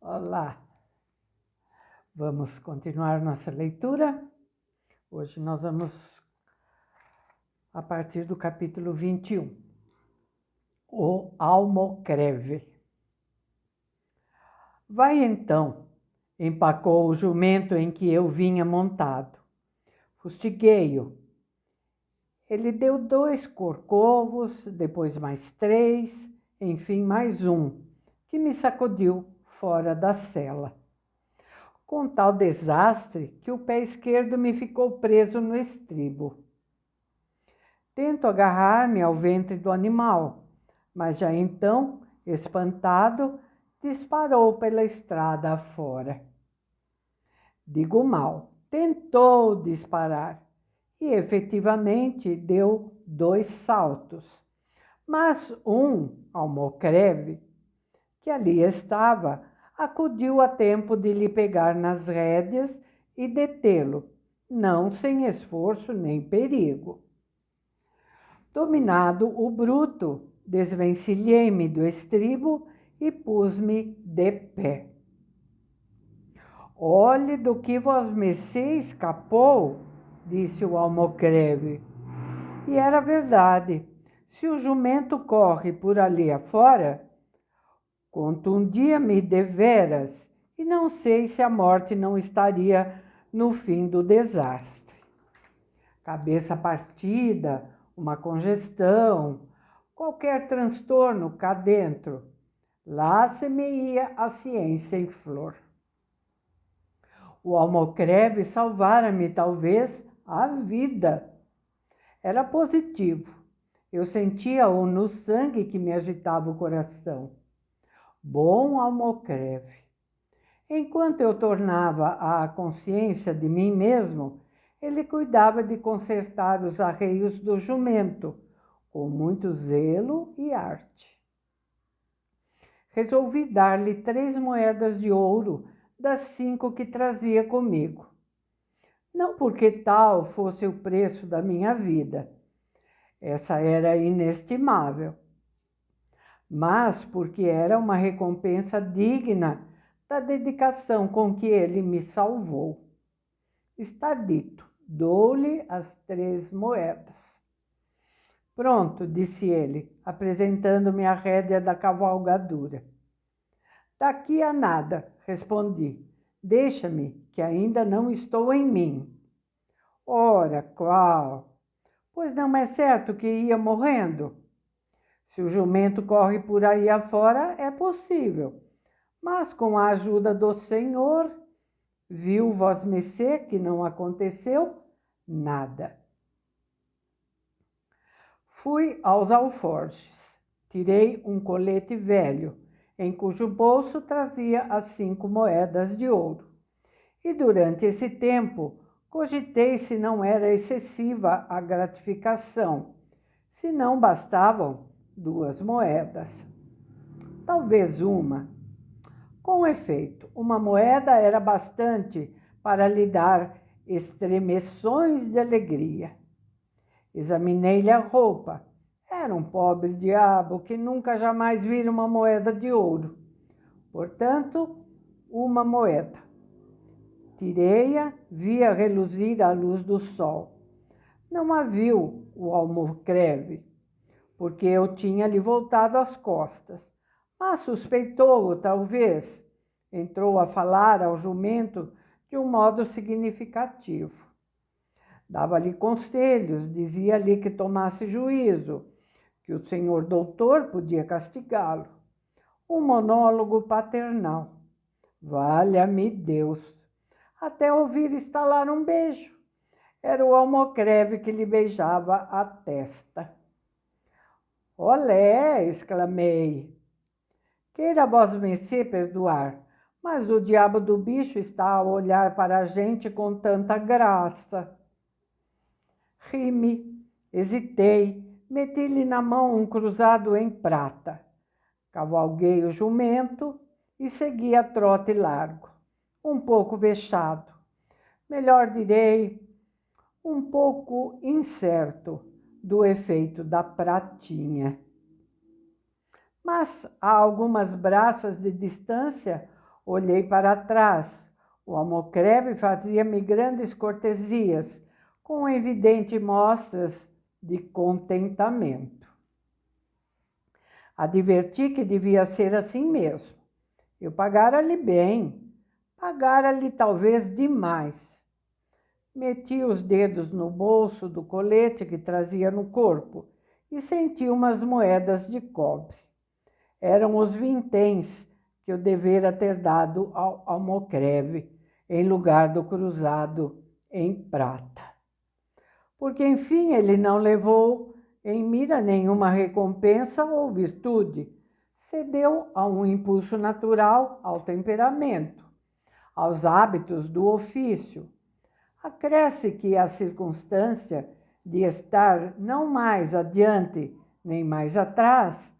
Olá, vamos continuar nossa leitura. Hoje nós vamos a partir do capítulo 21, o Almocreve. Vai então, empacou o jumento em que eu vinha montado. Fustiguei-o. Ele deu 2 corcovos, depois mais 3, enfim mais um, que me sacudiu fora da sela. Com tal desastre que o pé esquerdo me ficou preso no estribo. Tento agarrar-me ao ventre do animal, mas já então, espantado, disparou pela estrada afora. Digo mal, tentou disparar e efetivamente deu 2 saltos. Mas um almocreve, que ali estava, acudiu a tempo de lhe pegar nas rédeas e detê-lo, não sem esforço nem perigo. Dominado o bruto, desvencilhei-me do estribo e pus-me de pé. Olhe do que vosmecê escapou, disse o almocreve. E era verdade. Se o jumento corre por ali afora, contundia-me deveras, e não sei se a morte não estaria no fim do desastre. Cabeça partida, uma congestão, qualquer transtorno cá dentro. Lá se me ia a ciência em flor. O almocreve salvara-me, talvez, a vida. Era positivo. Eu sentia-o no sangue que me agitava o coração. Bom almocreve. Enquanto eu tornava à consciência de mim mesmo, ele cuidava de consertar os arreios do jumento, com muito zelo e arte. Resolvi dar-lhe 3 moedas de ouro das 5 que trazia comigo. Não porque tal fosse o preço da minha vida, essa era inestimável, mas porque era uma recompensa digna da dedicação com que ele me salvou. Está dito, dou-lhe as 3 moedas. Pronto, disse ele, apresentando-me a rédea da cavalgadura. Daqui a nada, respondi. Deixa-me, que ainda não estou em mim. Ora, qual? Pois não é certo que ia morrendo? Se o jumento corre por aí afora, é possível. Mas com a ajuda do Senhor, viu vosmecê que não aconteceu nada. Fui aos alforjes, tirei um colete velho, em cujo bolso trazia as 5 moedas de ouro. E durante esse tempo, cogitei se não era excessiva a gratificação, se não bastavam 2 moedas. Talvez uma. Com efeito, uma moeda era bastante para lhe dar estremeções de alegria. Examinei-lhe a roupa. Era um pobre diabo que nunca jamais vira uma moeda de ouro. Portanto, uma moeda. Tirei-a, vi-a reluzir à luz do sol. Não a viu o almocreve, porque eu tinha-lhe voltado as costas. Mas suspeitou-o, talvez. Entrou a falar ao jumento de um modo significativo. Dava-lhe conselhos, dizia-lhe que tomasse juízo, que o senhor doutor podia castigá-lo. Um monólogo paternal. Valha-me Deus! Até ouvir estalar um beijo. Era o almocreve que lhe beijava a testa. Olé! Exclamei. Queira vosmecê perdoar, mas o diabo do bicho está a olhar para a gente com tanta graça. Ri-me, hesitei, meti-lhe na mão um cruzado em prata. Cavalguei o jumento e segui a trote largo, um pouco vexado. Melhor direi, um pouco incerto do efeito da pratinha. Mas a algumas braças de distância, Olhei para trás. O almocreve fazia-me grandes cortesias, com evidentes mostras de contentamento. Adverti que devia ser assim mesmo. Eu pagara-lhe bem, pagara-lhe talvez demais. Meti os dedos no bolso do colete que trazia no corpo e senti umas moedas de cobre. Eram os vinténs que eu devera ter dado ao almocreve, em lugar do cruzado em prata. Porque, enfim, ele não levou em mira nenhuma recompensa ou virtude, cedeu a um impulso natural, ao temperamento, aos hábitos do ofício. Acresce que a circunstância de estar não mais adiante nem mais atrás,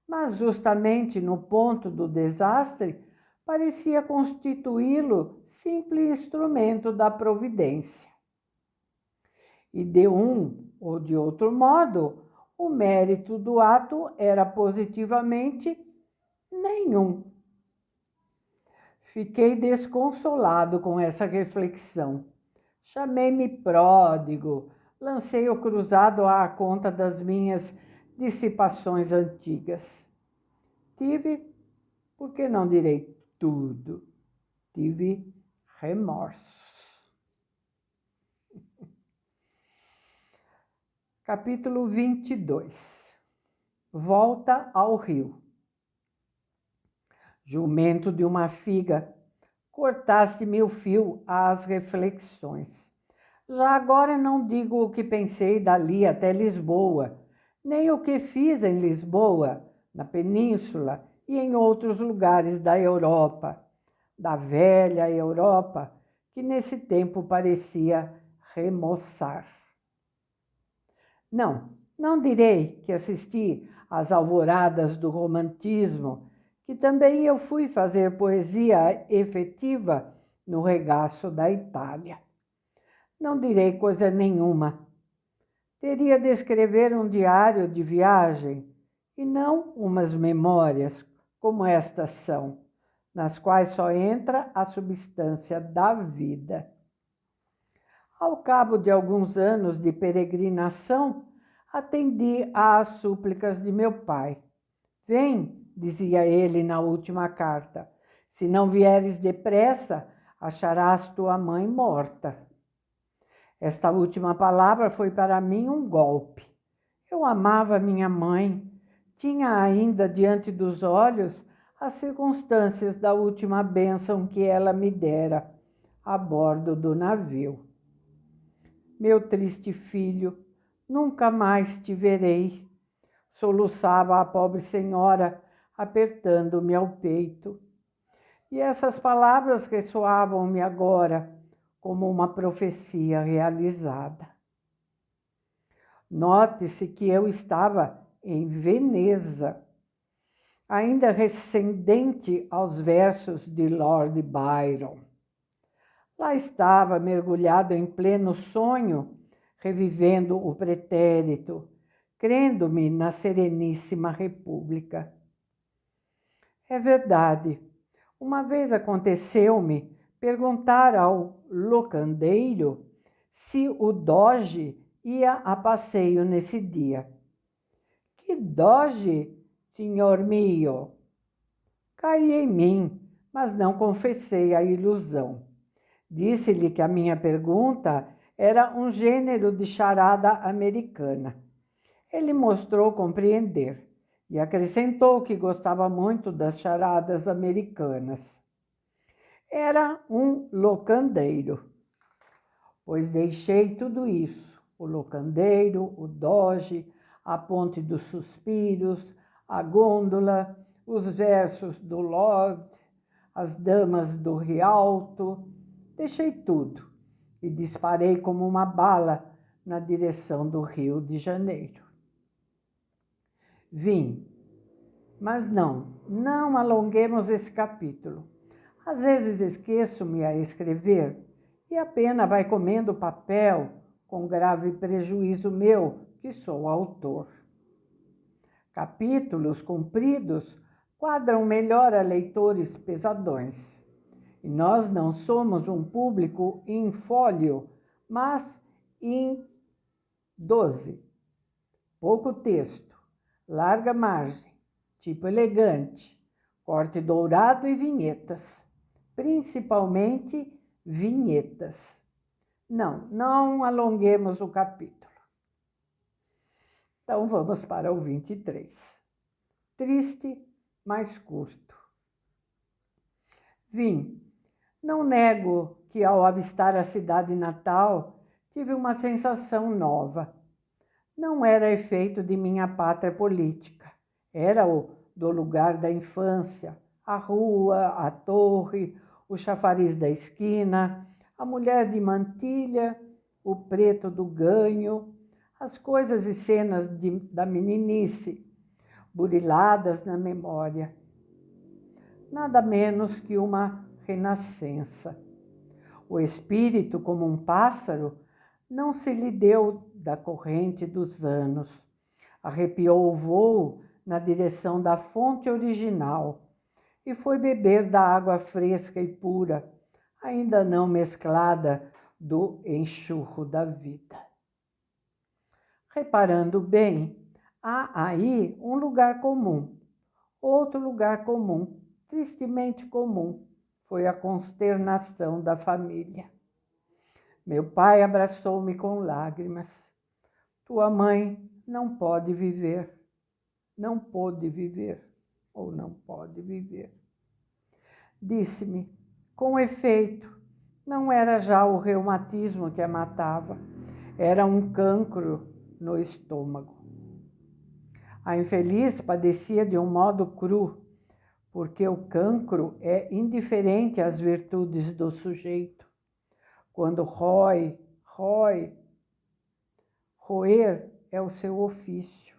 mas justamente no ponto do desastre, parecia constituí-lo simples instrumento da providência. E de um ou de outro modo, o mérito do ato era positivamente nenhum. Fiquei desconsolado com essa reflexão. Chamei-me pródigo, lancei o cruzado à conta das minhas dissipações antigas. Tive, por que não direi tudo, tive remorsos. Capítulo 22. Volta ao rio. Jumento de uma figa, cortaste-me o fio às reflexões. Já agora não digo o que pensei dali até Lisboa, nem o que fiz em Lisboa, na Península e em outros lugares da Europa, da velha Europa, que nesse tempo parecia remoçar. Não direi que assisti às alvoradas do romantismo, que também eu fui fazer poesia efetiva no regaço da Itália. Não direi coisa nenhuma. Teria de escrever um diário de viagem e não umas memórias como estas são, nas quais só entra a substância da vida. Ao cabo de alguns anos de peregrinação, atendi às súplicas de meu pai. Vem, dizia ele na última carta, se não vieres depressa, acharás tua mãe morta. Esta última palavra foi para mim um golpe. Eu amava minha mãe, tinha ainda diante dos olhos as circunstâncias da última bênção que ela me dera a bordo do navio. Meu triste filho, nunca mais te verei, soluçava a pobre senhora, apertando-me ao peito. E essas palavras ressoavam-me agora como uma profecia realizada. Note-se que eu estava em Veneza, ainda recendente aos versos de Lord Byron. Lá estava, mergulhado em pleno sonho, revivendo o pretérito, crendo-me na Sereníssima República. É verdade, uma vez aconteceu-me perguntar ao locandeiro se o Doge ia a passeio nesse dia. Que Doge, senhor mio? Caí em mim, mas não confessei a ilusão. Disse-lhe que a minha pergunta era um gênero de charada americana. Ele mostrou compreender e acrescentou que gostava muito das charadas americanas. Era um locandeiro, pois deixei tudo isso, o locandeiro, o Doge, a Ponte dos Suspiros, a gôndola, os versos do Lord, as damas do Rialto. Deixei tudo e disparei como uma bala na direção do Rio de Janeiro. Vim, mas não alonguemos esse capítulo. Às vezes esqueço-me a escrever e a pena vai comendo papel com grave prejuízo meu, que sou autor. Capítulos compridos quadram melhor a leitores pesadões. E nós não somos um público in folio, mas in 12. Pouco texto, larga margem, tipo elegante, corte dourado e vinhetas. Principalmente vinhetas. Não alonguemos o capítulo. Então vamos para o 23. Triste, mas curto. Vim. Não nego que ao avistar a cidade natal, tive uma sensação nova. Não era efeito de minha pátria política, era o do lugar da infância, a rua, a torre, o chafariz da esquina, a mulher de mantilha, o preto do ganho, as coisas e cenas da meninice, buriladas na memória. Nada menos que uma renascença. O espírito, como um pássaro, não se lhe deu da corrente dos anos. Arrepiou o vôo na direção da fonte original e foi beber da água fresca e pura, ainda não mesclada do enxurro da vida. Reparando bem, há aí um lugar comum, outro lugar comum, tristemente comum, foi a consternação da família. Meu pai abraçou-me com lágrimas. Tua mãe não pode viver, não pôde viver, ou não pode viver. Disse-me, com efeito, não era já o reumatismo que a matava, era um cancro no estômago. A infeliz padecia de um modo cru, porque o cancro é indiferente às virtudes do sujeito. Quando roer é o seu ofício.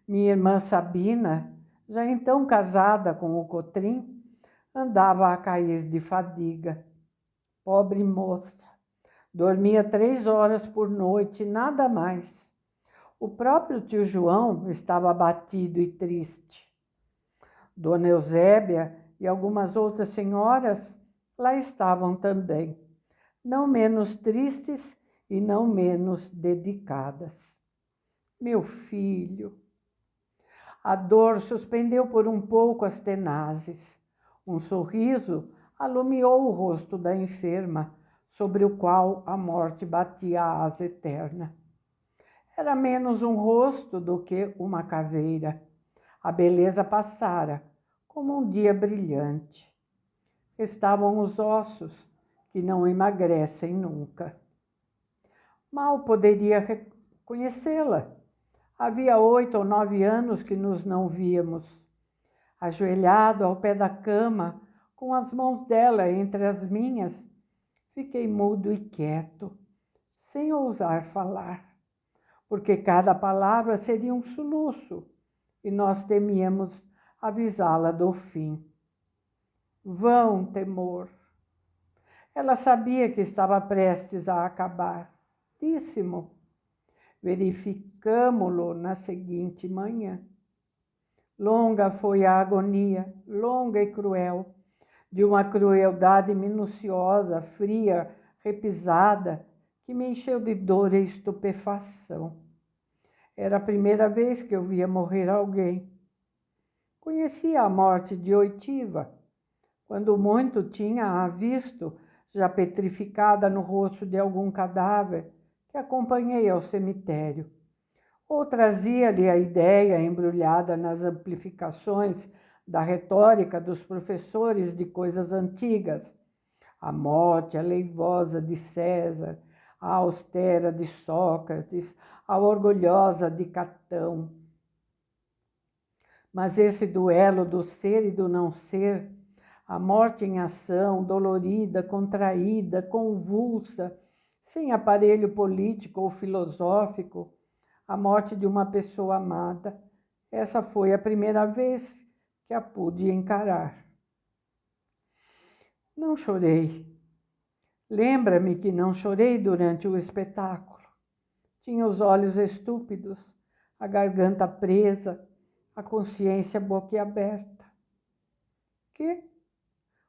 Minha irmã Sabina, já então casada com o Cotrim, andava a cair de fadiga. Pobre moça, dormia 3 horas por noite, nada mais. O próprio tio João estava abatido e triste. Dona Eusébia e algumas outras senhoras lá estavam também, não menos tristes e não menos dedicadas. Meu filho. A dor suspendeu por um pouco as tenazes. Um sorriso alumiou o rosto da enferma, sobre o qual a morte batia a asa eterna. Era menos um rosto do que uma caveira. A beleza passara, como um dia brilhante. Estavam os ossos, que não emagrecem nunca. Mal poderia reconhecê-la. Havia 8 ou 9 anos que nos não víamos. Ajoelhado ao pé da cama, com as mãos dela entre as minhas, fiquei mudo e quieto, sem ousar falar, porque cada palavra seria um soluço, e nós temíamos avisá-la do fim. Vão, temor. Ela sabia que estava prestes a acabar. Disse-mo. Verificamo-lo na seguinte manhã. Longa foi a agonia, longa e cruel, de uma crueldade minuciosa, fria, repisada, que me encheu de dor e estupefação. Era a primeira vez que eu via morrer alguém. Conhecia a morte de oitiva, quando muito tinha-a visto, já petrificada no rosto de algum cadáver, que acompanhei ao cemitério. Ou trazia-lhe a ideia embrulhada nas amplificações da retórica dos professores de coisas antigas. A morte, a leivosa de César, a austera de Sócrates, a orgulhosa de Catão. Mas esse duelo do ser e do não ser, a morte em ação, dolorida, contraída, convulsa, sem aparelho político ou filosófico, a morte de uma pessoa amada, essa foi a primeira vez que a pude encarar. Não chorei. Lembra-me que não chorei durante o espetáculo. Tinha os olhos estúpidos, a garganta presa, a consciência boquiaberta. Que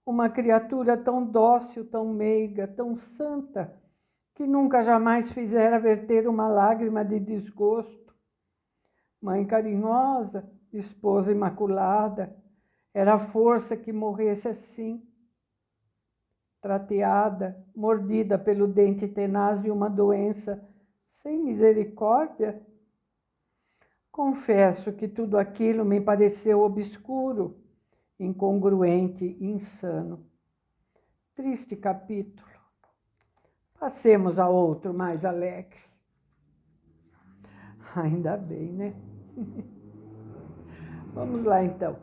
uma criatura tão dócil, tão meiga, tão santa, que nunca jamais fizera verter uma lágrima de desgosto. Mãe carinhosa, esposa imaculada, era a força que morresse assim, trateada, mordida pelo dente tenaz de uma doença sem misericórdia. Confesso que tudo aquilo me pareceu obscuro, incongruente, insano. Triste capítulo. Passemos a outro mais alegre. Ainda bem, né? Vamos lá, então.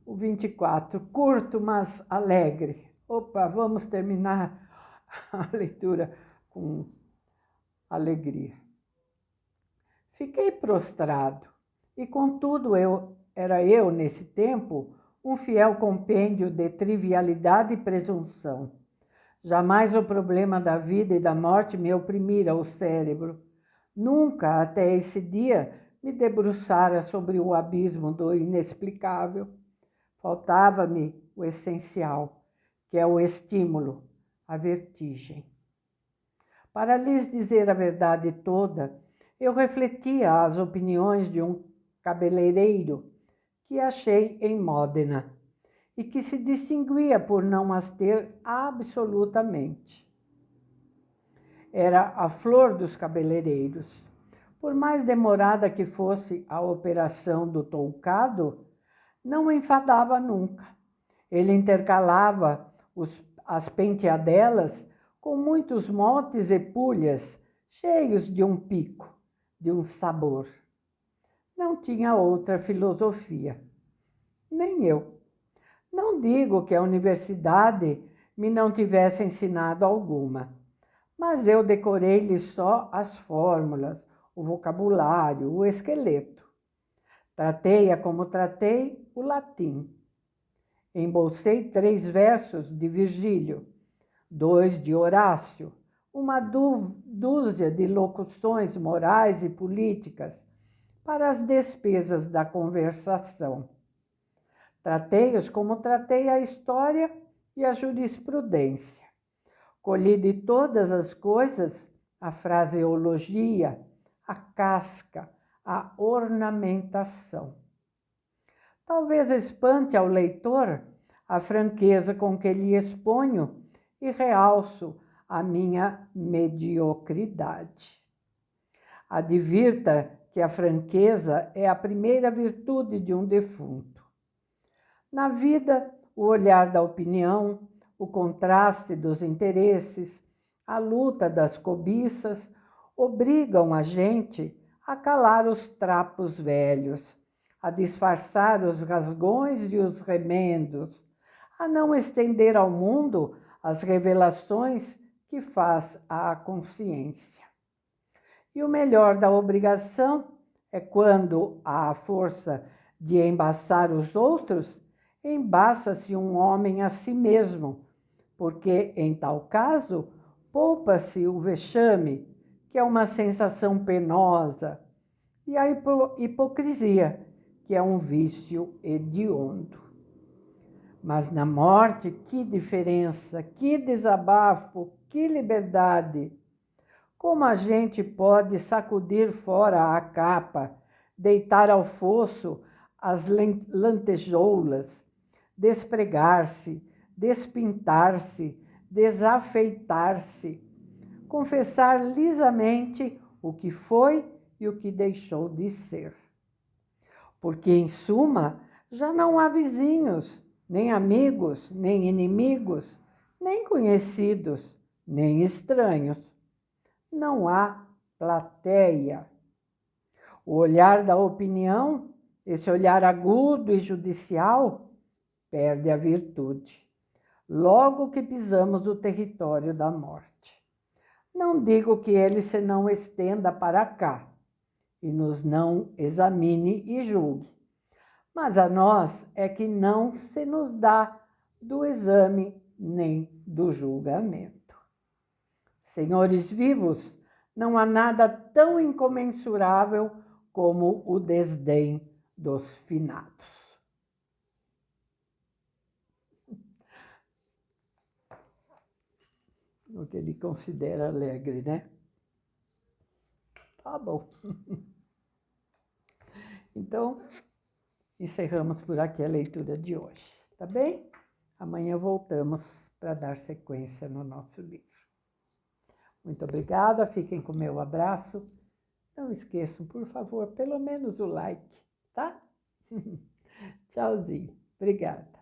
O 24, curto, mas alegre. Opa, vamos terminar a leitura com alegria. Fiquei prostrado, e contudo era eu, nesse tempo, um fiel compêndio de trivialidade e presunção. Jamais o problema da vida e da morte me oprimira o cérebro. Nunca, até esse dia, me debruçara sobre o abismo do inexplicável. Faltava-me o essencial, que é o estímulo, a vertigem. Para lhes dizer a verdade toda, eu refletia as opiniões de um cabeleireiro que achei em Módena e que se distinguia por não as ter absolutamente. Era a flor dos cabeleireiros. Por mais demorada que fosse a operação do toucado, não o enfadava nunca. Ele intercalava as penteadelas com muitos motes e pulhas, cheios de um pico, de um sabor. Não tinha outra filosofia. Nem eu. Não digo que a universidade me não tivesse ensinado alguma, mas eu decorei-lhe só as fórmulas, o vocabulário, o esqueleto. Tratei-a como tratei o latim. Embolsei 3 versos de Virgílio, 2 de Horácio, uma dúzia de locuções morais e políticas para as despesas da conversação. Tratei-os como tratei a história e a jurisprudência. Colhi de todas as coisas a fraseologia, a casca, a ornamentação. Talvez espante ao leitor a franqueza com que lhe exponho e realço a minha mediocridade. Advirta que a franqueza é a primeira virtude de um defunto. Na vida, o olhar da opinião, o contraste dos interesses, a luta das cobiças obrigam a gente a calar os trapos velhos, a disfarçar os rasgões e os remendos, a não estender ao mundo as revelações que faz à consciência. E o melhor da obrigação é quando, à força de embaçar os outros, embaça-se um homem a si mesmo, porque, em tal caso, poupa-se o vexame, que é uma sensação penosa, e a hipocrisia, que é um vício hediondo. Mas na morte, que diferença, que desabafo, que liberdade! Como a gente pode sacudir fora a capa, deitar ao fosso as lantejoulas, despregar-se, despintar-se, desafeitar-se, confessar lisamente o que foi e o que deixou de ser. Porque, em suma, já não há vizinhos, nem amigos, nem inimigos, nem conhecidos, nem estranhos. Não há plateia. O olhar da opinião, esse olhar agudo e judicial, perde a virtude, logo que pisamos o território da morte. Não digo que ele se não estenda para cá e nos não examine e julgue, mas a nós é que não se nos dá do exame nem do julgamento. Senhores vivos, não há nada tão incomensurável como o desdém dos finados. O que ele considera alegre, né? Tá bom. Então, encerramos por aqui a leitura de hoje, tá bem? Amanhã voltamos para dar sequência no nosso livro. Muito obrigada, fiquem com o meu abraço. Não esqueçam, por favor, pelo menos o like, tá? Tchauzinho. Obrigada.